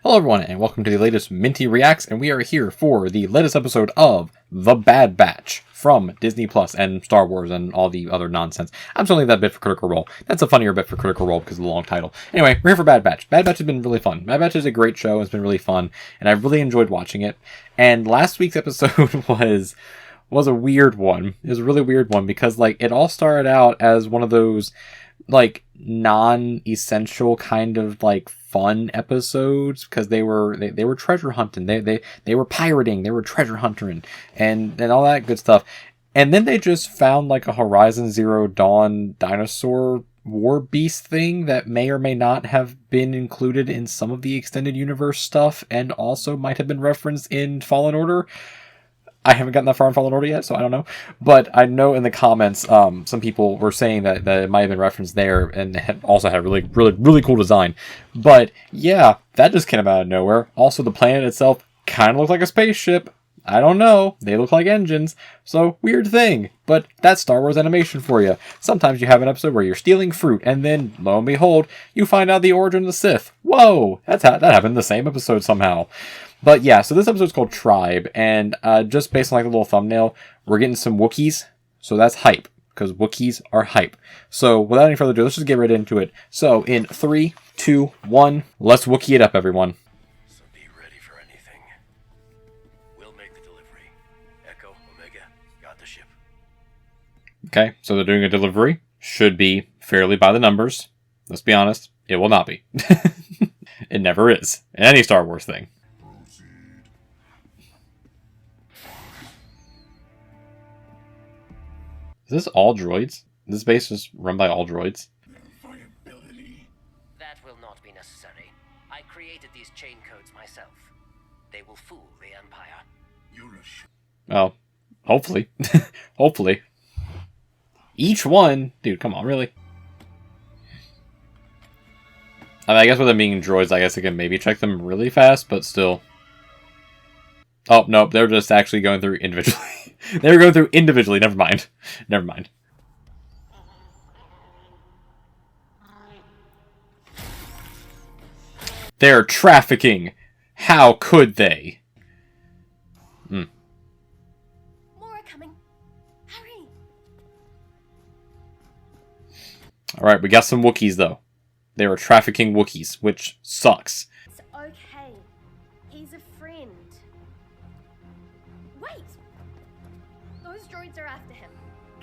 Hello everyone, and welcome to the latest Minty Reacts, and we are here for the latest episode of The Bad Batch from Disney Plus and Star Wars and all the other nonsense. I'm still leaving that bit for Critical Role. That's a funnier bit for Critical Role because of the long title. Anyway, we're here for Bad Batch. Bad Batch has been really fun. Bad Batch is a great show. It's been really fun, and I've really enjoyed watching it. And last week's episode was a weird one. It was a really weird one because, like, it all started out as one of those, like, non-essential kind of, like, fun episodes because they were treasure hunting. They were pirating. They were treasure hunting and all that good stuff. And then they just found, like, a Horizon Zero Dawn dinosaur war beast thing that may or may not have been included in some of the extended universe stuff and also might have been referenced in Fallen Order. I haven't gotten that far in Fallen Order yet, so I don't know. But I know in the comments, some people were saying that it might have been referenced there, and it also had a really cool design. But yeah, that just came out of nowhere. Also, the planet itself kind of looked like a spaceship. I don't know. They look like engines. So, weird thing. But that's Star Wars animation for you. Sometimes you have an episode where you're stealing fruit, and then, lo and behold, you find out the origin of the Sith. Whoa! That happened in the same episode somehow. But yeah, so this episode's called Tribe, and just based on like the little thumbnail, we're getting some Wookiees, so that's hype, because Wookiees are hype. So without any further ado, let's just get right into it. So in 3, 2, 1, let's Wookie it up, everyone. So be ready for anything. We'll make the delivery. Echo, Omega, got the ship. Okay, so they're doing a delivery. Should be fairly by the numbers. Let's be honest, it will not be. It never is, in any Star Wars thing. Is this all droids? This base is run by all droids? That will not be necessary. I created these chain codes myself. They will fool the Empire. Well, hopefully. Hopefully. Each one? Dude, come on, really? I mean, I guess with them being droids, I guess I can maybe check them really fast, but still. Oh, nope, they're just actually going through individually. They were going through individually, never mind. Never mind. They're trafficking! How could they? More are coming. Hurry! Alright, we got some Wookiees, though. They were trafficking Wookiees, which sucks. It's okay. He's a friend. Wait! Those droids are after him.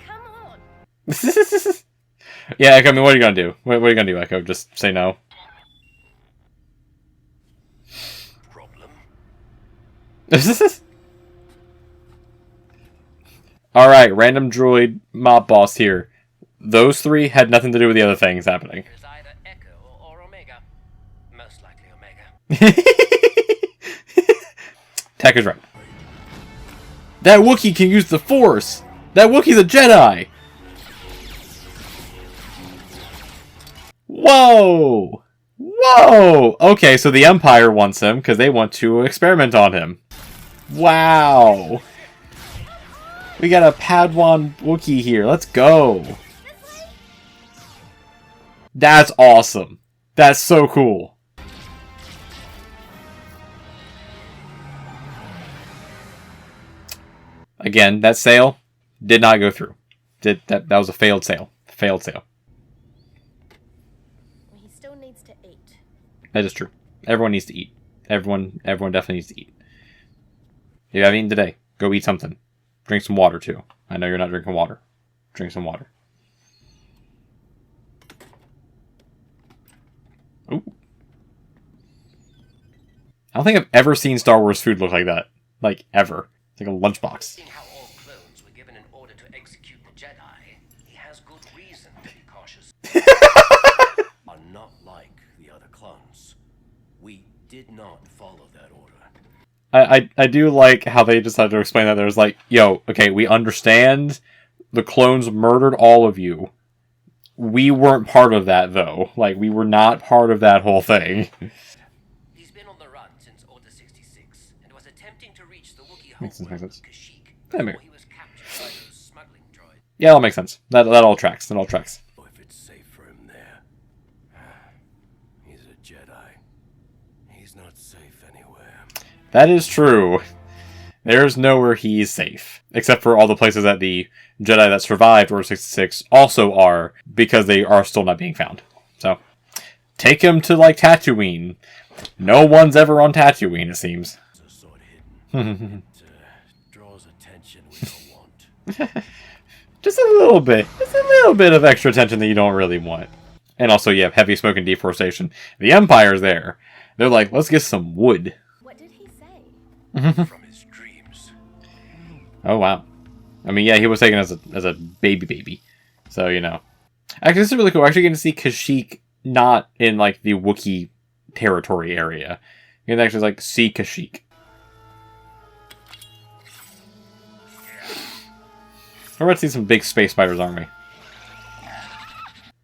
Come on! Yeah, Echo, I mean, what are you gonna do? What are you gonna do, Echo? Just say no. Problem? Alright, random droid mob boss here. Those three had nothing to do with the other things happening. It's either Echo or Omega. Most likely Omega. Tech is right. That Wookiee can use the Force! That Wookiee's a Jedi! Whoa! Whoa! Okay, so the Empire wants him because they want to experiment on him. Wow! We got a Padawan Wookiee here. Let's go! That's awesome. That's so cool. Again, that sale did not go through. That was a failed sale. Failed sale. He still needs to eat. That is true. Everyone needs to eat. Everyone definitely needs to eat. If you haven't eaten today, go eat something. Drink some water too. I know you're not drinking water. Drink some water. Ooh. I don't think I've ever seen Star Wars food look like that. Like, ever. It's like a lunchbox. Seeing how all clones were given an order to execute the Jedi, he has good reason to be cautious. Are not like the other clones. We did not follow that order. I do like how they decided to explain that. There's like, yo, okay, we understand the clones murdered all of you. We weren't part of that, though. Like, we were not part of that whole thing. He's been on the run since Order 66 and was attempting to reach the Wookiee Makes sense, homeworld makes of Kashyyyk Yeah, before he was captured by those smuggling droids. Yeah, that makes sense. That all tracks. That all tracks. Oh, if it's safe for him there. He's a Jedi. He's not safe anywhere. That is true. There's nowhere he's safe. Except for all the places that the Jedi that survived Order 66 also are, because they are still not being found. So, take him to, like, Tatooine. No one's ever on Tatooine, it seems. It's a sword hidden. It draws attention we don't want. Just a little bit. Just a little bit of extra attention that you don't really want. And also, you have heavy smoke and deforestation. The Empire's there. They're like, let's get some wood. What did he say? From his dreams. Oh, wow. I mean, yeah, he was taken as a baby. So, you know. Actually, this is really cool. We're actually getting to see Kashyyyk not in, like, the Wookiee territory area. You can actually, like, see Kashyyyk. We're about to see some big space spiders, aren't we?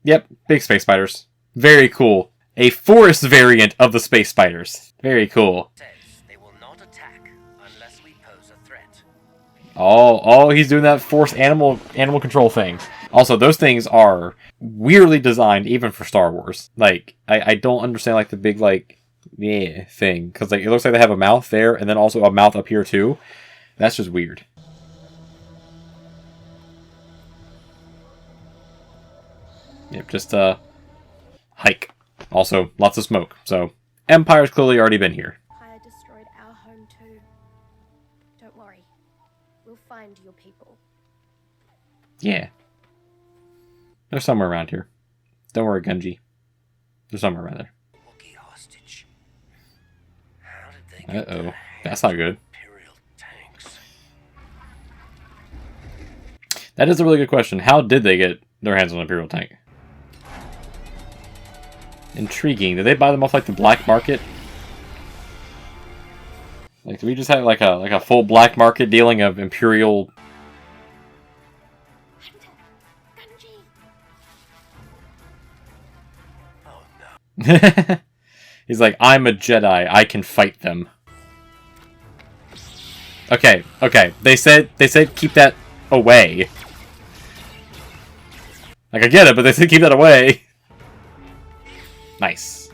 Yep, big space spiders. Very cool. A forest variant of the space spiders. Very cool. Says they will not attack unless we pose a threat. Oh, he's doing that forced animal control thing. Also, those things are weirdly designed even for Star Wars. Like, I don't understand, like, the big, like, yeah thing. Because, like, it looks like they have a mouth there and then also a mouth up here, too. That's just weird. Yep, just, hike. Also, lots of smoke. So, Empire's clearly already been here. Empire destroyed our home too. Don't worry. We'll find your people. Yeah. They're somewhere around here. Don't worry, Gungi. They're somewhere around there. Wookie hostage. How did they get Uh-oh. That's not good. Imperial tanks. That is a really good question. How did they get their hands on an Imperial tank? Intriguing. Did they buy them off, like, the black market? Like, do we just have, like a full black market dealing of Imperial... Gungi! Oh no. He's like, I'm a Jedi. I can fight them. Okay. They said keep that away. Like, I get it, but they said keep that away. Nice.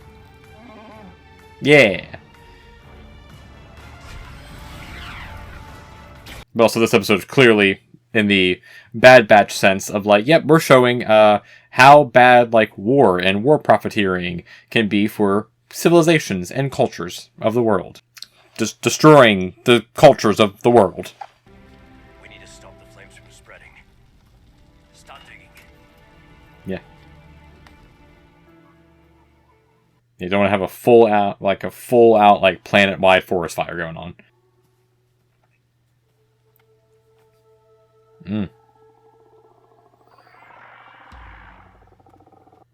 Yeah. But also, this episode is clearly in the Bad Batch sense of, like, yep, we're showing how bad, like, war and war profiteering can be for civilizations and cultures of the world. Just destroying the cultures of the world. We need to stop the flames from spreading. Stop digging. Yeah. You don't want to have a full out, like, planet-wide forest fire going on.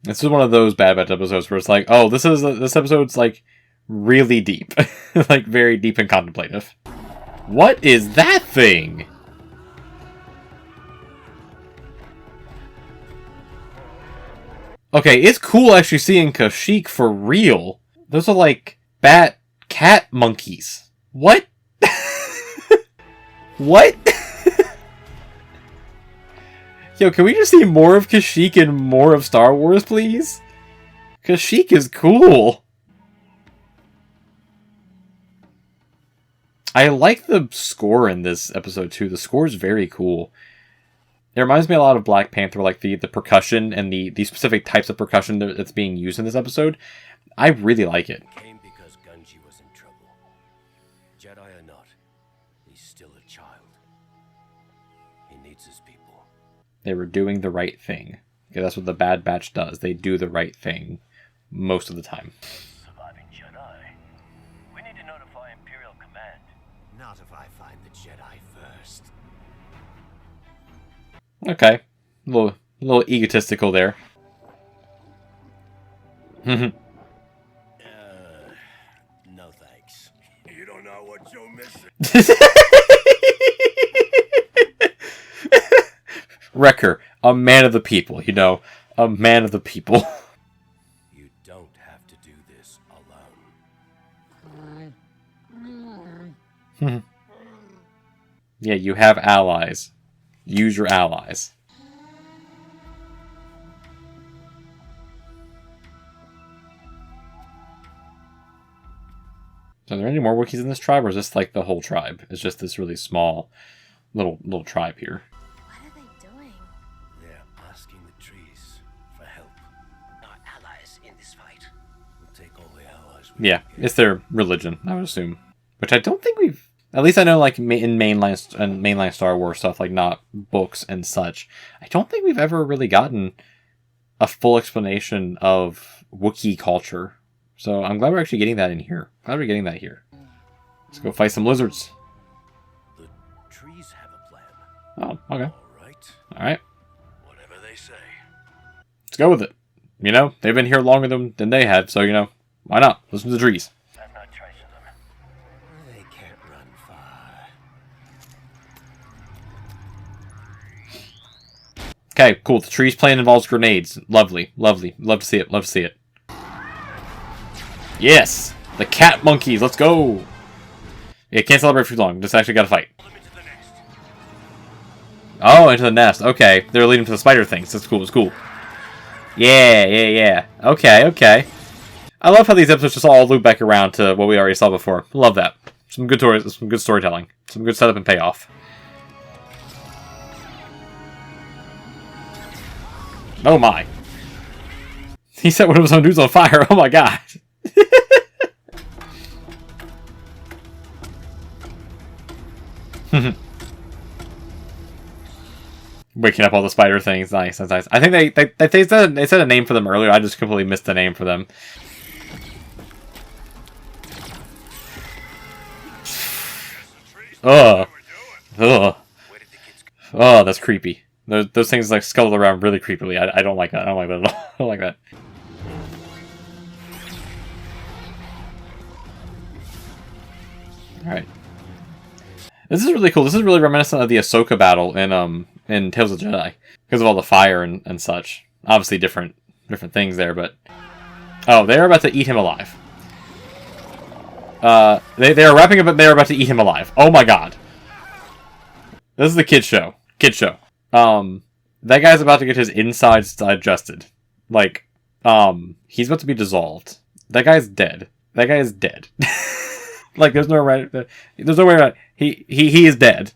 This is one of those Bad Batch episodes where it's like, oh, this episode's, like, really deep. Like, very deep and contemplative. What is that thing? Okay, it's cool actually seeing Kashyyyk for real. Those are, like, cat monkeys. What? What? Yo, can we just see more of Kashyyyk and more of Star Wars, please? Kashyyyk is cool. I like the score in this episode, too. The score is very cool. It reminds me a lot of Black Panther, like the percussion and the specific types of percussion that's being used in this episode. I really like it. Came because Gungi was in trouble. Jedi or not, he's still a child. He needs his people. They were doing the right thing. Okay, that's what the Bad Batch does. They do the right thing most of the time. Surviving Jedi. We need to notify Imperial Command. Not if I find the Jedi first. Okay. A little egotistical there. No thanks. You don't know what you're missing. Wrecker, a man of the people, you know. A man of the people. You don't have to do this alone. Yeah, you have allies. Use your allies. So are there any more Wookiees in this tribe, or is this like the whole tribe? It's just this really small little tribe here. What are they doing? They're asking the trees for help. Our allies in this fight. We'll take all the allies we Yeah, can get. it's their religion, I would assume. Which I don't think we've... At least I know, like, in mainline Star Wars stuff, like, not books and such, I don't think we've ever really gotten a full explanation of Wookiee culture. So I'm glad we're actually getting that in here. Glad we're getting that here. Let's go fight some lizards. The trees have a plan. Oh, okay. All right. Alright, Whatever they say. let's go with it. You know, they've been here longer than they have, so, you know, why not? Listen to the trees. I'm not tracing them. They can't run far. Okay, cool. The trees plan involves grenades. Lovely, lovely. Love to see it. Love to see it. Yes! The cat monkeys. Let's go! Yeah, can't celebrate for too long. Just actually gotta fight. Oh, into the nest. Okay. They're leading to the spider things. That's cool. It's cool. Yeah. Okay. I love how these episodes just all loop back around to what we already saw before. Love that. Some good storytelling. Some good setup and payoff. Oh my. He set one of his own dudes on fire. Oh my god. Waking up all the spider things. Nice. That's nice. I think they said a name for them earlier. I just completely missed the name for them. Ugh. Oh, that's creepy. Those things like scuttle around really creepily. I don't like that. I don't like that at all. I don't like that. Alright. This is really cool. This is really reminiscent of the Ahsoka battle in Tales of the Jedi. Because of all the fire and such. Obviously different things there, but... Oh, they're about to eat him alive. They are wrapping up and they're about to eat him alive. Oh my god. This is the kid show. That guy's about to get his insides digested. Like, he's about to be dissolved. That guy's dead. That guy is dead. Like, there's no way around. He is dead.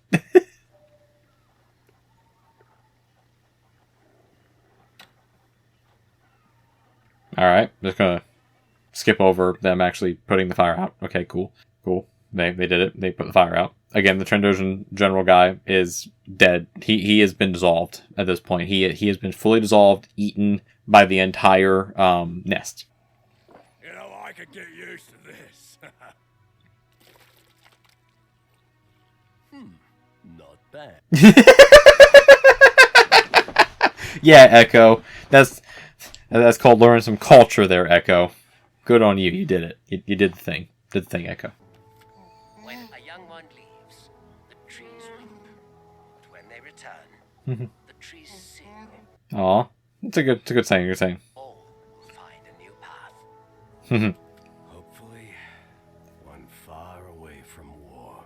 Alright, just gonna skip over them actually putting the fire out. Okay, cool. They did it. They put the fire out. Again, the Trandoshan general guy is dead. He has been dissolved at this point. He has been fully dissolved, eaten by the entire nest. You know, I could get used to this. Not bad. Yeah, Echo. That's called learning some culture there, Echo. Good on you. You did it. You did the thing. Did the thing, Echo. When a young one leaves, the trees weep. But when they return, the trees sing. Aw. It's a good saying, you're saying. All will find a new path. Hopefully, one far away from war.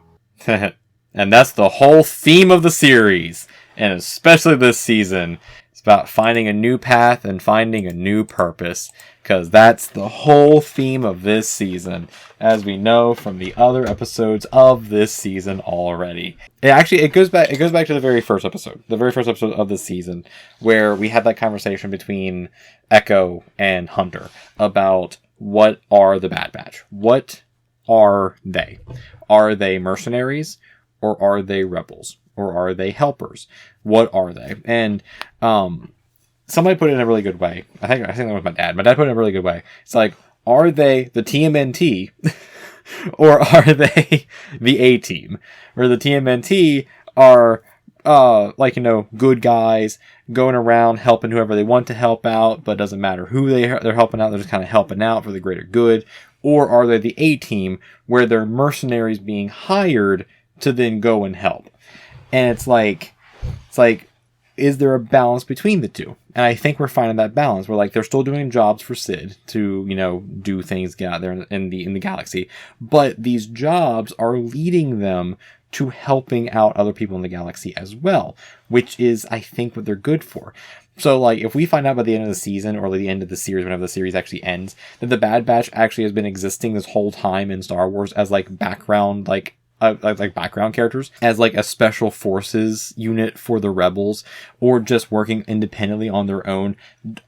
And that's the whole theme of the series. And especially this season. It's about finding a new path and finding a new purpose. Because that's the whole theme of this season. As we know from the other episodes of this season already. It goes back to the very first episode. The very first episode of this season. Where we had that conversation between Echo and Hunter. About what are the Bad Batch? What are they? Are they mercenaries? Or are they rebels? Or are they helpers? What are they? And somebody put it in a really good way. I think that was my dad. My dad put it in a really good way. It's like, are they the TMNT? Or are they the A-Team? Where the TMNT are good guys going around helping whoever they want to help out, but it doesn't matter who they're helping out, they're just kind of helping out for the greater good. Or are they the A-Team, where they're mercenaries being hired to then go and help? And it's like, is there a balance between the two? And I think we're finding that balance. We're like, they're still doing jobs for Sid to, do things, get out there in the galaxy. But these jobs are leading them to helping out other people in the galaxy as well, which is, I think, what they're good for. So, like, if we find out by the end of the season or like the end of the series, whenever the series actually ends, that the Bad Batch actually has been existing this whole time in Star Wars as like background, like background characters, as like a special forces unit for the rebels, or just working independently on their own,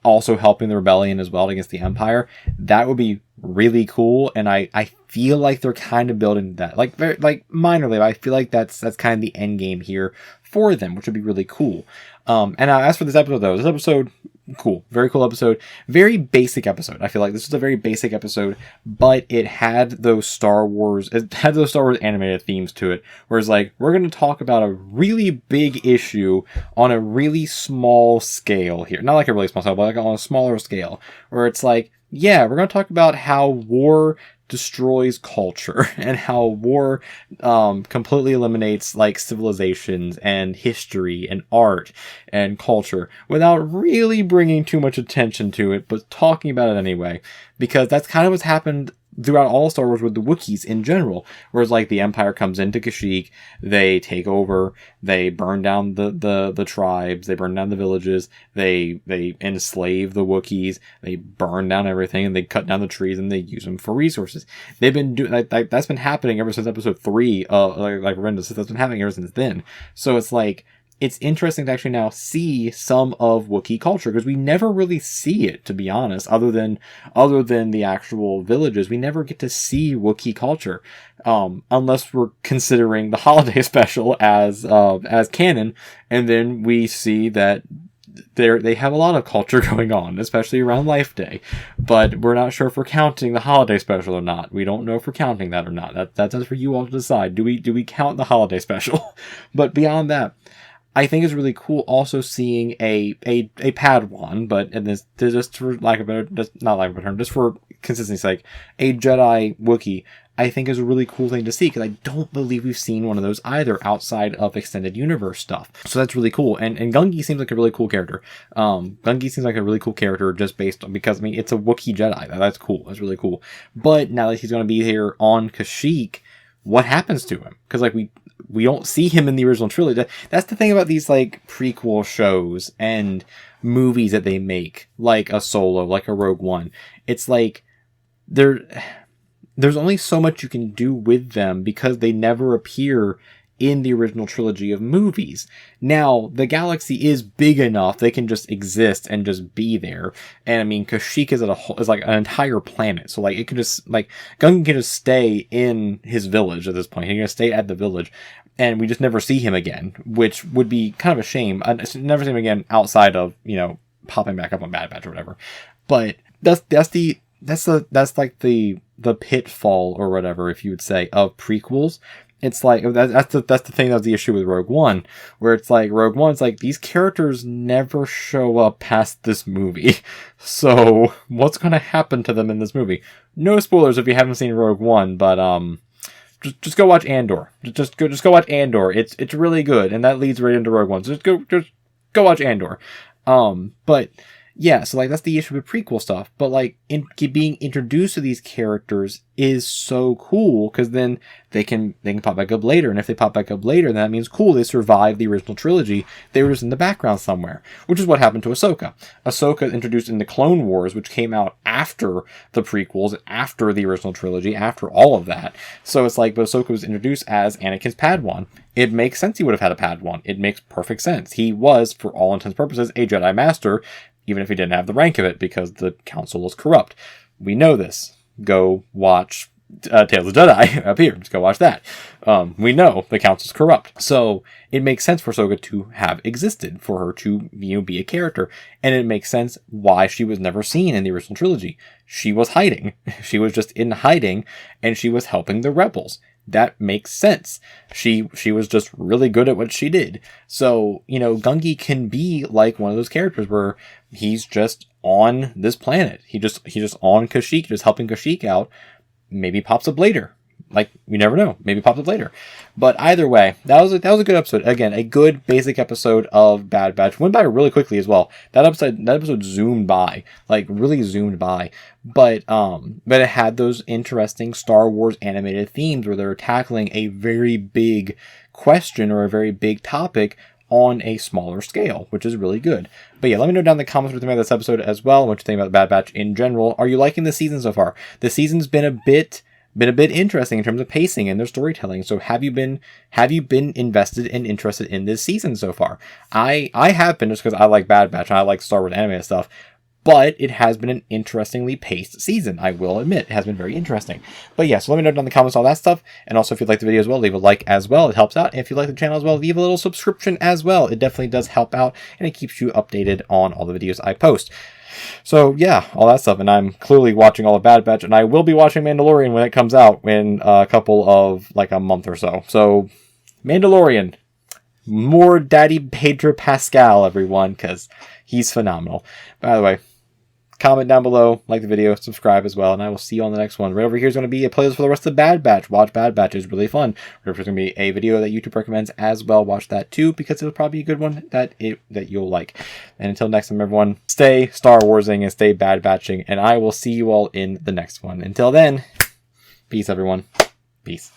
also helping the rebellion as well against the Empire, that would be really cool. And I feel like they're kind of building that, like very, like minorly, but I feel like that's kind of the end game here for them, which would be really cool. And as for this episode though, this episode, cool, very cool episode, very basic episode. I feel like this was a very basic episode, but it had those Star Wars animated themes to it, whereas like, we're going to talk about a really big issue on a really small scale here, not like a really small scale, but like on a smaller scale, where it's like, yeah, we're going to talk about how war destroys culture and how war completely eliminates like civilizations and history and art and culture without really bringing too much attention to it, but talking about it anyway, because that's kind of what's happened throughout all Star Wars with the Wookiees in general, whereas like the Empire comes into Kashyyyk, they take over, they burn down the tribes, they burn down the villages, they enslave the Wookiees, they burn down everything, and they cut down the trees and they use them for resources. They've been doing like that's been happening ever since episode 3, like Revenge. That's been happening ever since then. So it's like, it's interesting to actually now see some of Wookiee culture, because we never really see it, to be honest, other than the actual villages. We never get to see Wookiee culture, unless we're considering the holiday special as canon, and then we see that they have a lot of culture going on, especially around Life Day, but we're not sure if we're counting the holiday special or not. We don't know if we're counting that or not. That's for you all to decide. Do we count the holiday special? But beyond that, I think it's really cool also seeing a Padawan, but in this, just for lack of a better, not lack of a term, just for consistency's sake, a Jedi Wookiee, I think is a really cool thing to see, because I don't believe we've seen one of those either outside of extended universe stuff. So that's really cool. And Gungi seems like a really cool character. Gungi seems like a really cool character just based on, because I mean, it's a Wookiee Jedi. That's cool. That's really cool. But now that he's going to be here on Kashyyyk, what happens to him? Because like we don't see him in the original trilogy. That's the thing about these like prequel shows and movies that they make, like a Solo, like a Rogue One. It's like there's only so much you can do with them, because they never appear in the original trilogy of movies. Now, the galaxy is big enough, they can just exist and just be there. And I mean, Kashyyyk is like an entire planet. So like, it could just, like, Gungi can just stay in his village at this point. He can just stay at the village, and we just never see him again, which would be kind of a shame. I never see him again outside of, you know, popping back up on Bad Batch or whatever. But that's like the pitfall or whatever, if you would say, of prequels. It's like, that's the thing, that's the issue with Rogue One, where it's like, Rogue One, it's like, these characters never show up past this movie. So, what's going to happen to them in this movie? No spoilers if you haven't seen Rogue One, but, just go watch Andor. Just go watch Andor. It's really good, and that leads right into Rogue One. So just go watch Andor. But, yeah, so like, that's the issue with prequel stuff, but like, being introduced to these characters is so cool, because then they can pop back up later, and if they pop back up later, then that means, cool, they survived the original trilogy. They were just in the background somewhere, which is what happened to Ahsoka. Ahsoka introduced in the Clone Wars, which came out after the prequels, after the original trilogy, after all of that. So it's like, but Ahsoka was introduced as Anakin's Padawan. It makes sense he would have had a Padawan. It makes perfect sense. He was, for all intents and purposes, a Jedi Master, even if he didn't have the rank of it, because the council was corrupt. We know this. Go watch Tales of Jedi up here. Just go watch that. We know the council's corrupt. So it makes sense for Ahsoka to have existed, for her to, you know, be a character. And it makes sense why she was never seen in the original trilogy. She was hiding. She was just in hiding, and she was helping the rebels. That makes sense. She was just really good at what she did. So, you know, Gungi can be like one of those characters where he's just on this planet. He's just on Kashyyyk, just helping Kashyyyk out. Maybe pops up later. Like, you never know. Maybe pops up later. But either way, that was a good episode. Again, a good basic episode of Bad Batch. Went by really quickly as well. That episode zoomed by. Like, really zoomed by. But it had those interesting Star Wars animated themes where they're tackling a very big question or a very big topic on a smaller scale, which is really good. But yeah, let me know down in the comments what you think about this episode as well, what you think about the Bad Batch in general. Are you liking the season so far? The season's been a bit interesting in terms of pacing and their storytelling. So have you been invested and interested in this season so far? I have been, just because I like Bad Batch and I like Star Wars anime and stuff. But it has been an interestingly paced season, I will admit. It has been very interesting. But yeah, so let me know down in the comments all that stuff. And also, if you like the video as well, leave a like as well. It helps out. And if you like the channel as well, leave a little subscription as well. It definitely does help out. And it keeps you updated on all the videos I post. So yeah, all that stuff. And I'm clearly watching all of Bad Batch. And I will be watching Mandalorian when it comes out in a couple of, like, a month or so. So, Mandalorian. More Daddy Pedro Pascal, everyone, because he's phenomenal. By the way, comment down below, like the video, subscribe as well, and I will see you on the next one. Right over here is going to be a playlist for the rest of Bad Batch. Watch Bad Batch, is really fun. There's going to be a video that YouTube recommends as well. Watch that too, because it'll probably be a good one that you'll like. And until next time, everyone, stay Star Warsing and stay Bad Batching, and I will see you all in the next one. Until then, peace, everyone. Peace.